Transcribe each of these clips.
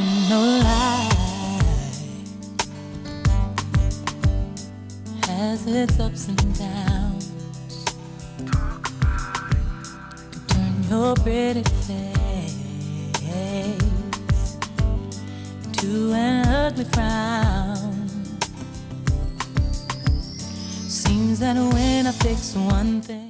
no lie, has its ups and downs. Turn your pretty face into an ugly frown. Seems that when I fix one thing.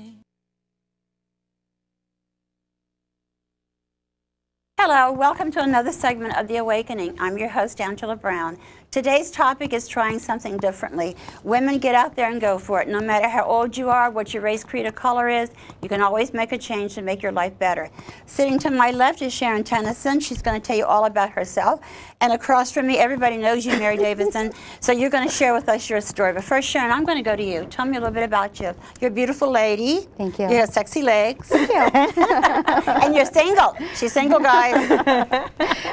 Hello, welcome to another segment of The Awakening. I'm your host, Angela Brown. Today's topic is trying something differently. Women, get out there and go for it. No matter how old you are, what your race, creed, or color is, you can always make a change to make your life better. Sitting to my left is Sharon Tennyson. She's going to tell you all about herself. And across from me, everybody knows you, Mary Davidson. So you're going to share with us your story. But first, Sharon, I'm going to go to you. Tell me a little bit about you. You're a beautiful lady. Thank you. You have sexy legs. Thank you. And you're single. She's single, guys.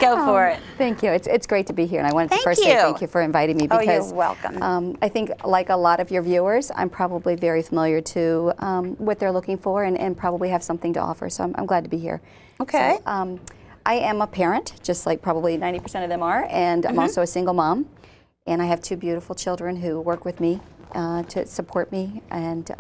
Go for it. Thank you. It's great to be here. And I wanted to Thank first you. say thank you for inviting me because you're welcome. I think, like a lot of your viewers, I'm probably very familiar to what they're looking for and probably have something to offer. So I'm glad to be here. Okay. So, I am a parent, just like probably 90% of them are, and I'm also a single mom. And I have two beautiful children who work with me to support me. And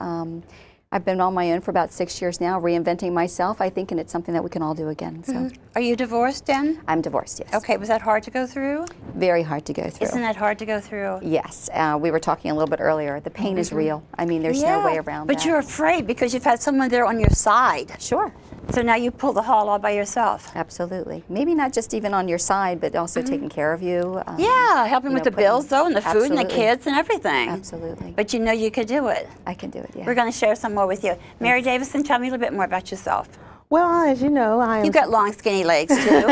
I've been on my own for about 6 years now, reinventing myself, I think, and it's something that we can all do again. So. Are you divorced then? I'm divorced, yes. Okay, was that hard to go through? Very hard to go through. Isn't that hard to go through? Yes, we were talking a little bit earlier. The pain is real. I mean, there's no way around that. But you're afraid because you've had someone there on your side. Sure. So now you pull the haul all by yourself. Absolutely. Maybe not just even on your side, but also taking care of you. Yeah, helping with the bills, though, and the food and the kids and everything. Absolutely. But you know you could do it. I can do it, yeah. We're going to share some more with you. Mary Davison, tell me a little bit more about yourself. Well, as you know, I am... You've got long, skinny legs, too.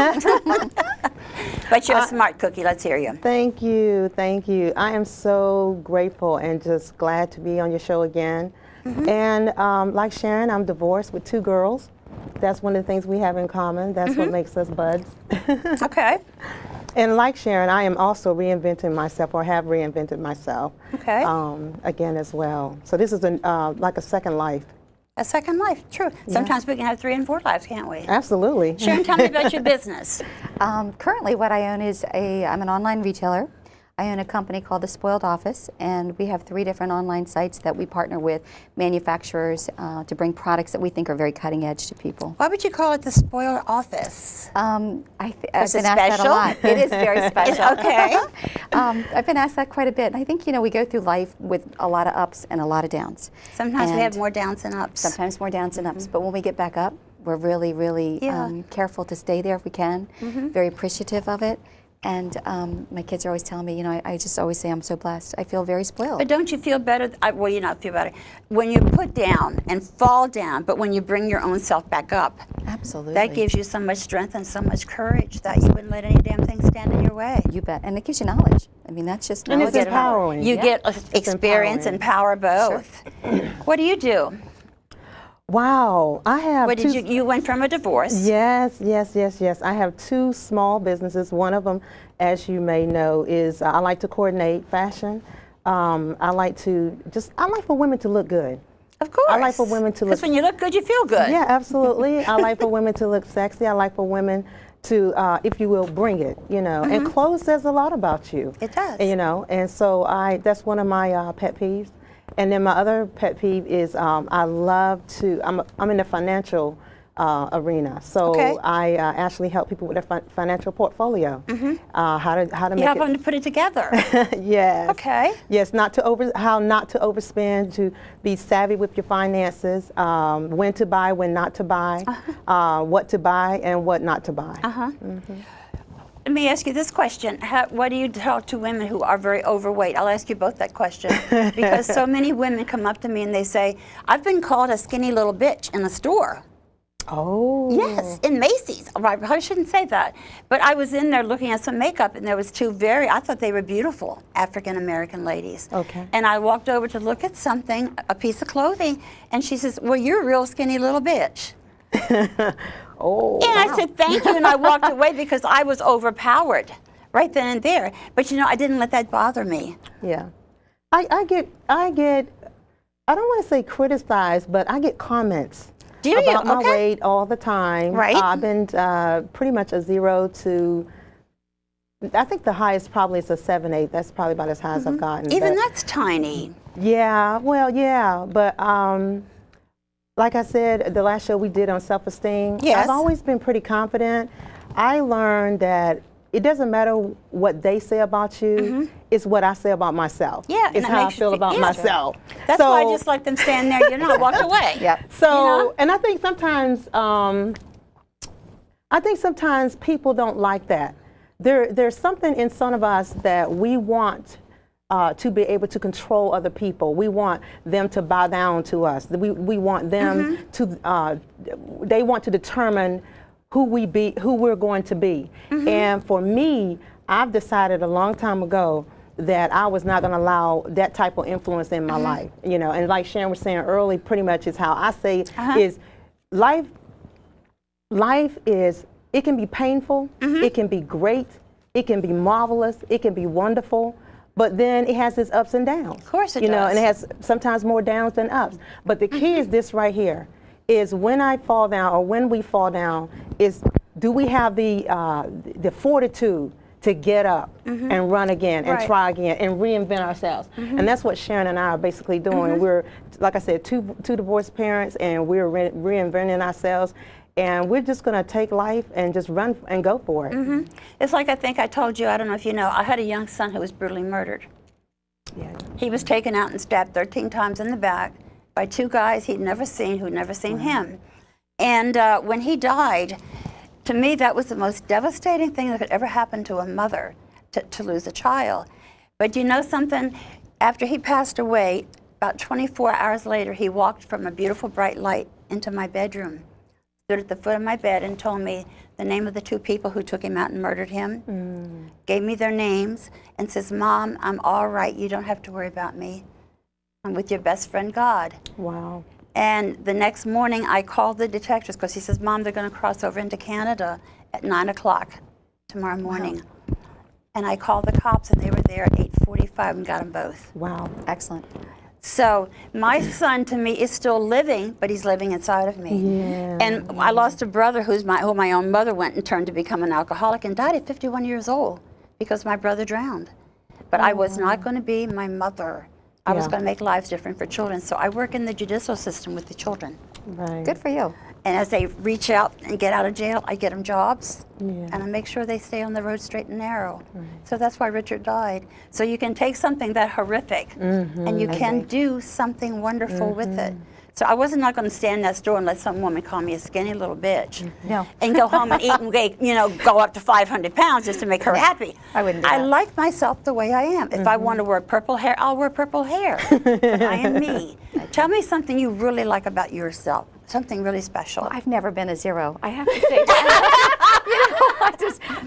But you're a smart cookie. Let's hear you. Thank you. Thank you. I am so grateful and just glad to be on your show again. And like Sharon, I'm divorced with 2 girls. That's one of the things we have in common. That's what makes us buds. Okay. And like Sharon, I am also reinventing myself, or have reinvented myself. Okay. Again as well. So this is like a second life. A second life, true. Sometimes we can have 3 and 4 lives, can't we? Absolutely. Sharon, tell me about your business. Currently, what I own is I'm an online retailer. I own a company called The Spoiled Office, and we have 3 different online sites that we partner with manufacturers to bring products that we think are very cutting edge to people. Why would you call it The Spoiled Office? I've been asked that a lot. It is very special. Okay. I've been asked that quite a bit. And I think, you know, we go through life with a lot of ups and a lot of downs. Sometimes we have more downs than ups. Sometimes more downs than ups. But when we get back up, we're really, really careful to stay there if we can. Very appreciative of it. And my kids are always telling me, you know, I just always say I'm so blessed. I feel very spoiled. But don't you feel better? Well, you not feel better. When you put down and fall down, but when you bring your own self back up. Absolutely. That gives you so much strength and so much courage that you wouldn't let any damn thing stand in your way. You bet. And it gives you knowledge. I mean, that's just knowledge. And it's empowering. You get experience and power both. Sure. What do you do? Wow, I have. What did you went from a divorce? Yes, yes, yes, yes. I have 2 small businesses. One of them, as you may know, is I like to coordinate fashion. I like for women to look good. Of course. I like for women to look. Because when you look good, you feel good. Yeah, absolutely. I like for women to look sexy. I like for women to, if you will, bring it. You know, and clothes says a lot about you. It does. You know, and so that's one of my pet peeves. And then my other pet peeve is I love to, I'm in the financial arena. So I actually help people with their financial portfolio. How to make you help them to put it together. Yes. Okay. Yes, how not to overspend, to be savvy with your finances, when to buy, when not to buy, what to buy and what not to buy. Let me ask you this question. What do you talk to women who are very overweight? I'll ask you both that question. Because so many women come up to me and they say, I've been called a skinny little bitch in a store. Oh. Yes, in Macy's. I probably shouldn't say that. But I was in there looking at some makeup, and there was 2 I thought they were beautiful African-American ladies. Okay. And I walked over to look at something, a piece of clothing, and she says, well, you're a real skinny little bitch. Oh, and I said, thank you, and I walked away because I was overpowered right then and there. But you know, I didn't let that bother me. Yeah. I get, I don't want to say criticized, but I get comments about my weight all the time. Right. I've been pretty much a 0 to I think the highest probably is a 7-8. That's probably about as high as I've gotten. Even that's tiny. Yeah, well, yeah, but like I said, the last show we did on self-esteem, yes. I've always been pretty confident. I learned that it doesn't matter what they say about you, it's what I say about myself. Yeah, it's how I feel about myself. That's why I just let them stand there, you know, walk away. Yeah. So, you know? and I think sometimes people don't like that. There's something in some of us that we want to be able to control other people. We want them to bow down to us. We want them to, they want to determine who we're going to be. And for me, I've decided a long time ago that I was not going to allow that type of influence in my life. You know, and like Sharon was saying early, pretty much is how I say is life is, it can be painful, it can be great, it can be marvelous, it can be wonderful, but then it has its ups and downs. Of course it does. You know, and it has sometimes more downs than ups. But the key is this right here, is when I fall down or when we fall down, is do we have the fortitude to get up and run again and try again and reinvent ourselves. And that's what Sharon and I are basically doing. We're, like I said, two divorced parents, and we're reinventing ourselves. And we're just going to take life and just run and go for it. It's like I think I told you, I don't know if you know, I had a young son who was brutally murdered. Yeah. He was taken out and stabbed 13 times in the back by 2 guys he'd never seen, who'd never seen him. And when he died, to me that was the most devastating thing that could ever happen to a mother, to lose a child. But you know something? After he passed away, about 24 hours later, he walked from a beautiful bright light into my bedroom, stood at the foot of my bed and told me the name of the 2 people who took him out and murdered him, gave me their names, and says, "Mom, I'm all right. You don't have to worry about me. I'm with your best friend, God." Wow. And the next morning, I called the detectives because he says, "Mom, they're going to cross over into Canada at 9 o'clock tomorrow morning." Wow. And I called the cops, and they were there at 8:45 and got them both. Wow. Excellent. So my son, to me, is still living, but he's living inside of me. Yeah. And I lost a brother who my own mother went and turned to become an alcoholic and died at 51 years old because my brother drowned. But I was not going to be my mother. I was going to make lives different for children. So I work in the judicial system with the children. Right. Good for you. And as they reach out and get out of jail, I get them jobs. Yeah. And I make sure they stay on the road straight and narrow. So that's why Richard died. So you can take something that horrific and you can do something wonderful with it. So I was not going to stand next door and let some woman call me a skinny little bitch. No. And go home and eat and go up to 500 pounds just to make her happy. I wouldn't do I that. like myself the way I am. If I want to wear purple hair, I'll wear purple hair. But I am me. Tell me something you really like about yourself. Something really special. I've never been a 0. I have to say that.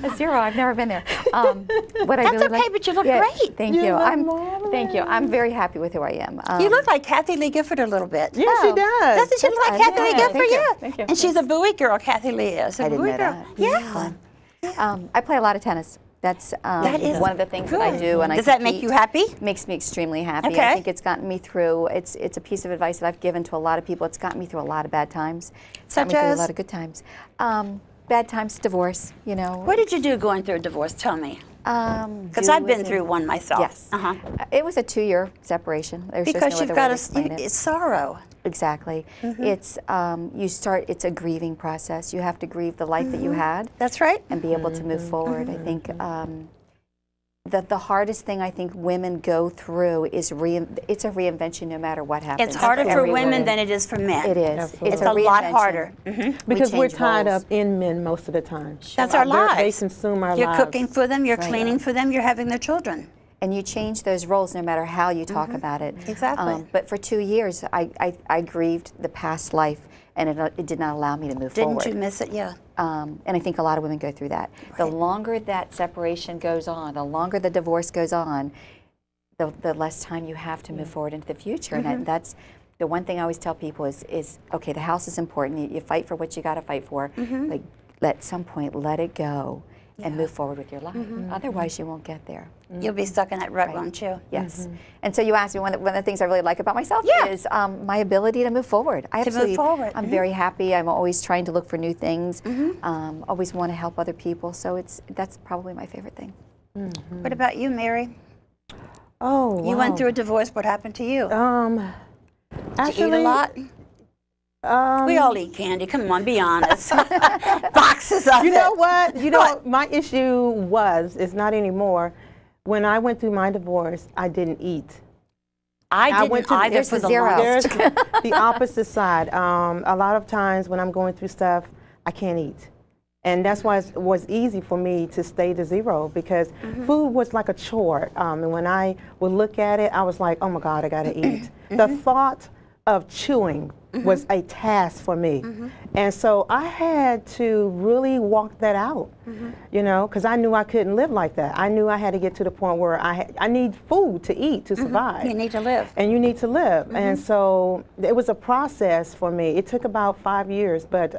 A 0. I've never been there. What That's I really okay, like, but you look great. Thank you. Thank you. I'm very happy with who I am. You look like Kathy Lee Gifford a little bit. Yeah, she does. Doesn't she look like Kathy Lee Gifford? Thank you. Yeah. Thank you. And she's a Bowie girl, Kathy Lee is. I didn't know that. Yeah. I play a lot of tennis. That's is one of the things that I do. And Does that make you happy? Makes me extremely happy. Okay. I think it's gotten me through, it's a piece of advice that I've given to a lot of people. It's gotten me through a lot of bad times. It's Such gotten me as? through a lot of good times. Bad times, divorce, you know. What did you do going through a divorce? Tell me. Because I've been through one myself. Yes. It was a 2-year separation. There's Because just no you've other got way to explain it. it's sorrow. Exactly. It's it's a grieving process. You have to grieve the life that you had That's right. and be able to move forward. I think that the hardest thing I think women go through is it's a reinvention no matter what happens. It's harder for every women than it is for men. It is. Absolutely. It's a lot harder. Because we're change tied roles. up in men most of the time. That's our They lives. consume our You're lives. cooking for them, you're cleaning for them, you're having their children. And you change those roles no matter how you talk about it. Exactly. But for 2 years, I grieved the past life, and it did not allow me to move forward. Didn't you miss it? Yeah. And I think a lot of women go through that. The longer that separation goes on, the longer the divorce goes on, the less time you have to move forward into the future. And that's the one thing I always tell people is okay, the house is important. You fight for what you got to fight for. Like, at some point, let it go and move forward with your life. Otherwise, you won't get there. You'll be stuck in that rut, won't you? Yes. And so you asked me, one of the things I really like about myself Yeah. is my ability to move forward. I move forward. I'm very happy. I'm always trying to look for new things. Always want to help other people. So that's probably my favorite thing. What about you, Mary? Oh, wow. You went through a divorce. What happened to you? Actually, Did you eat a lot? We all eat candy. Come on, be honest. Boxes of it. You know what? You know, my issue it's not anymore. When I went through my divorce, I didn't eat. I didn't either for the longest. There's the opposite side. A lot of times when I'm going through stuff, I can't eat. And that's why it was easy for me to stay to zero, because food was like a chore. And when I would look at it, I was like, oh my God, I gotta eat. The thought of chewing was a task for me. And so I had to really walk that out, you know, because I knew I couldn't live like that. I knew I had to get to the point where I need food to eat to survive. You need to live. And you need to live. And so it was a process for me. It took about 5 years, but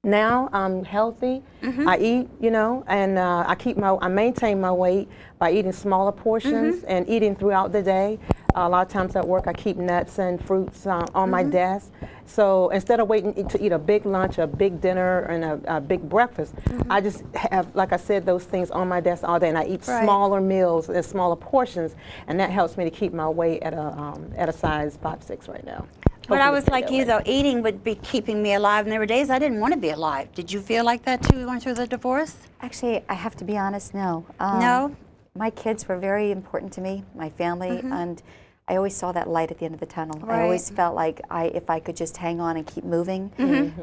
now I'm healthy. I eat, you know, and I maintain my weight by eating smaller portions and eating throughout the day. A lot of times at work, I keep nuts and fruits on my desk. So instead of waiting to eat a big lunch, a big dinner, and a big breakfast, I just have, like I said, those things on my desk all day, and I eat smaller meals and smaller portions, and that helps me to keep my weight at a size 5'6" right now. But I was like you, though. Eating would be keeping me alive, and there were days I didn't want to be alive. Did you feel like that, too, going through the divorce? Actually, I have to be honest, no. No? My kids were very important to me, my family, and I always saw that light at the end of the tunnel. I always felt like if I could just hang on and keep moving,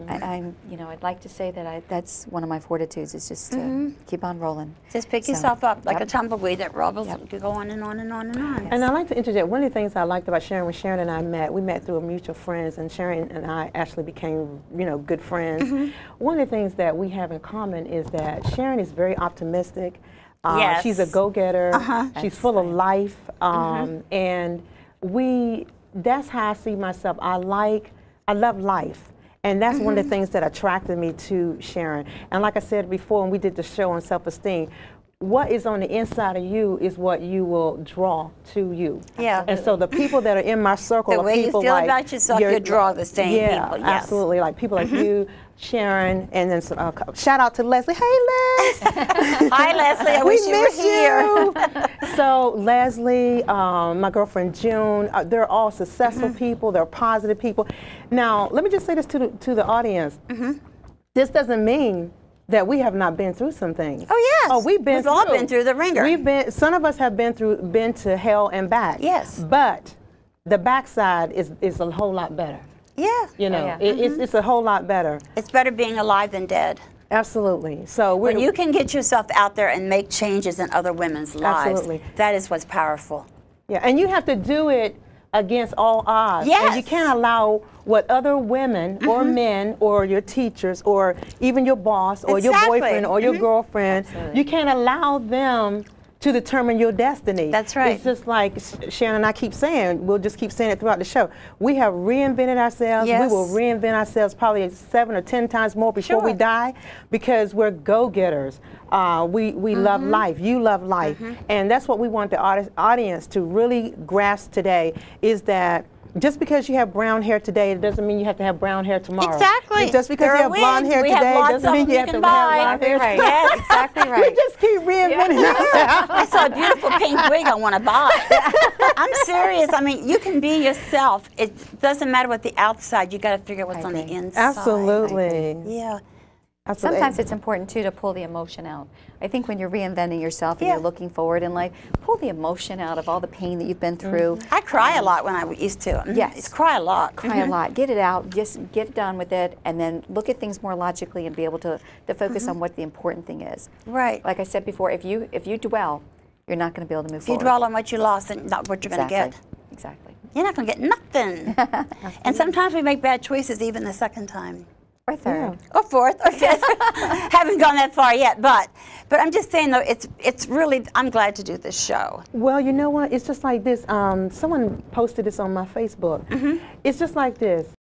I'd like to say that that's one of my fortitudes, is just to keep on rolling. Just pick yourself up like a tumbleweed that robbles, to go on and on and on and on. And I like to interject, one of the things I liked about Sharon, when Sharon and I met, we met through a mutual friends, and Sharon and I actually became, you know, good friends. One of the things that we have in common is that Sharon is very optimistic. She's a go-getter. She's full of life, and that's how I see myself. I love life, and that's one of the things that attracted me to Sharon. And like I said before, when we did the show on self-esteem, what is on the inside of you is what you will draw to you. Yeah. And so the people that are in my circle the are way people you feel like about yourself, you draw the same people. Yes. Absolutely. Like people like you, Sharon, and then shout out to Leslie. Hey, Les. Hi, Leslie. I wish you were here. So Leslie, my girlfriend June, they're all successful people. They're positive people. Now, let me just say this to the audience. This doesn't mean that we have not been through some things. Oh yes. Oh, we've all been through the ringer. Some of us have been to hell and back. Yes. But the backside is a whole lot better. Yeah. You know, it's a whole lot better. It's better being alive than dead. Absolutely. So when you can get yourself out there and make changes in other women's lives, that is what's powerful. Yeah, and you have to do it against all odds. Yes. And you can't allow what other women or men or your teachers or even your boss or your boyfriend or your girlfriend, you can't allow them to determine your destiny. That's right. It's just like Sharon and I keep saying, we'll just keep saying it throughout the show. We have reinvented ourselves. Yes. We will reinvent ourselves probably 7 or 10 times more before we die, because we're go-getters. We love life. You love life. And that's what we want the audience to really grasp today, is that just because you have brown hair today, it doesn't mean you have to have brown hair tomorrow. Exactly. Just because you have blonde hair today, doesn't mean you have to have blonde hair. Right. Yes, exactly right. We just keep reinventing ourselves. I saw a beautiful pink wig I want to buy. I'm serious. I mean, you can be yourself. It doesn't matter what the outside. You got to figure out what's on the inside. Absolutely. Yeah. Absolutely. Sometimes it's important, too, to pull the emotion out. I think when you're reinventing yourself and you're looking forward in life, pull the emotion out of all the pain that you've been through. I cry a lot when I used to. Yes. Cry a lot. Cry a lot. Get it out. Just get done with it, and then look at things more logically and be able to focus on what the important thing is. Right. Like I said before, if you dwell, you're not going to be able to move forward. If you dwell on what you lost and not what you're going to get. Exactly. You're not going to get nothing. And sometimes we make bad choices even the second time. Or third. Or fourth, or fifth. Haven't gone that far yet, but I'm just saying though, it's really, I'm glad to do this show. Well, you know what? It's just like this. Someone posted this on my Facebook. It's just like this.